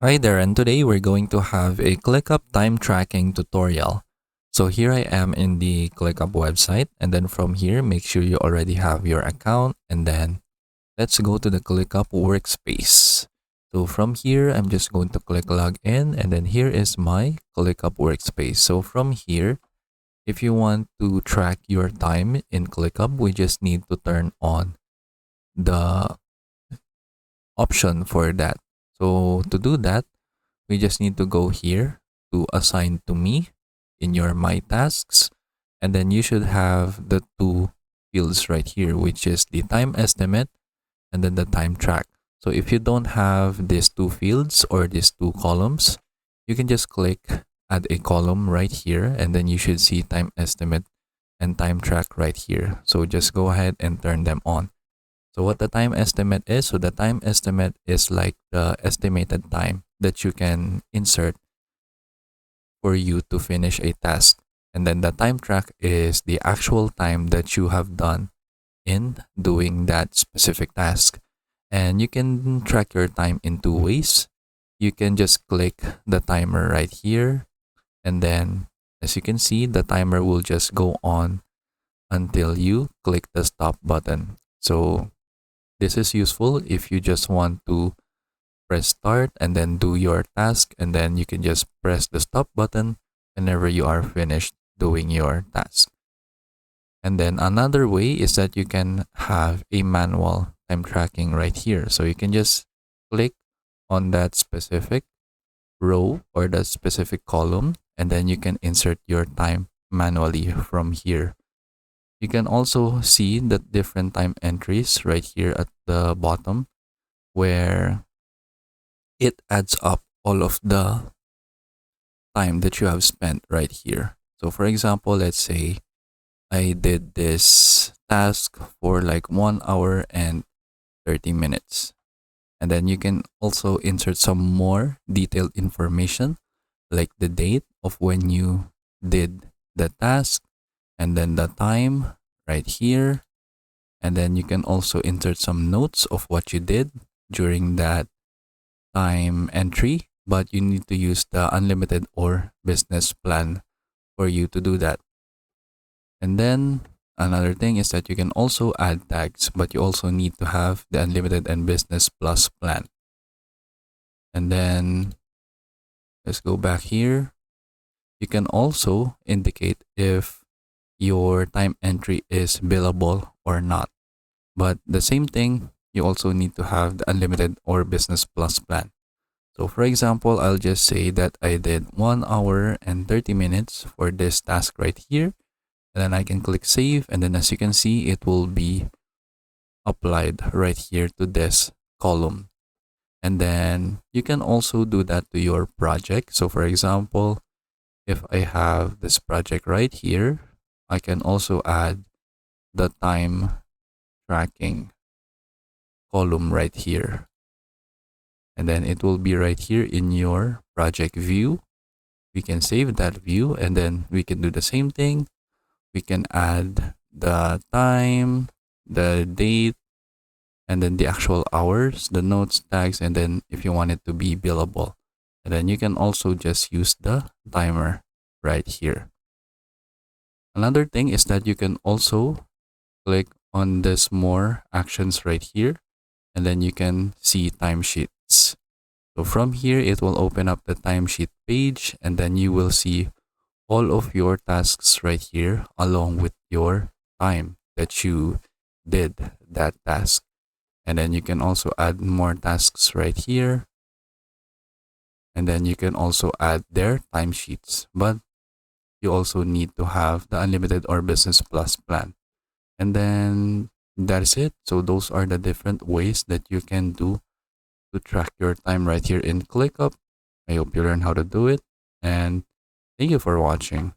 Hi there, and today we're going to have a ClickUp time tracking tutorial. So here I am in the ClickUp website, and then from here, make sure you already have your account, and then let's go to the ClickUp workspace. So from here, I'm just going to click login, and then here is my ClickUp workspace. So from here, if you want to track your time in ClickUp, we just need to turn on the option for that. So to do that, we just need to go here to assign to me in your my tasks, and then you should have the two fields right here, which is the time estimate and then the time track. So if you don't have these two fields or these two columns, you can just click add a column right here, and then you should see time estimate and time track right here. So just go ahead and turn them on. So what the time estimate is, so the time estimate is like the estimated time that you can insert for you to finish a task. And then the time track is the actual time that you have done in doing that specific task. And you can track your time in two ways. You can just click the timer right here. And then as you can see, the timer will just go on until you click the stop button. So this is useful if you just want to press start and then do your task, and then you can just press the stop button whenever you are finished doing your task. And then another way is that you can have a manual time tracking right here. So you can just click on that specific row or that specific column, and then you can insert your time manually from here. You can also see the different time entries right here at the bottom, where it adds up all of the time that you have spent right here. So for example, let's say I did this task for like 1 hour and 30 minutes. And then you can also insert some more detailed information, like the date of when you did the task, and then the time right here. And then you can also insert some notes of what you did during that time entry, but you need to use the unlimited or business plan for you to do that. And then another thing is that you can also add tags, but you also need to have the unlimited and business plus plan. And then let's go back here. You can also indicate if your time entry is billable or not. But the same thing, you also need to have the unlimited or business plus plan. So for example, I'll just say that I did 1 hour and 30 minutes for this task right here. And then I can click save. And then as you can see, it will be applied right here to this column. And then you can also do that to your project. So for example, if I have this project right here, I can also add the time tracking column right here. And then it will be right here in your project view. We can save that view, and then we can do the same thing. We can add the time, the date, and then the actual hours, the notes, tags, and then if you want it to be billable. And then you can also just use the timer right here. Another thing is that you can also click on this more actions right here, and then you can see timesheets. So from here, it will open up the timesheet page, and then you will see all of your tasks right here along with your time that you did that task. And then you can also add more tasks right here. And then you can also add their timesheets, but you also need to have the unlimited or business plus plan. And then that's it. So those are the different ways that you can do to track your time right here in ClickUp. I hope you learn how to do it, and thank you for watching.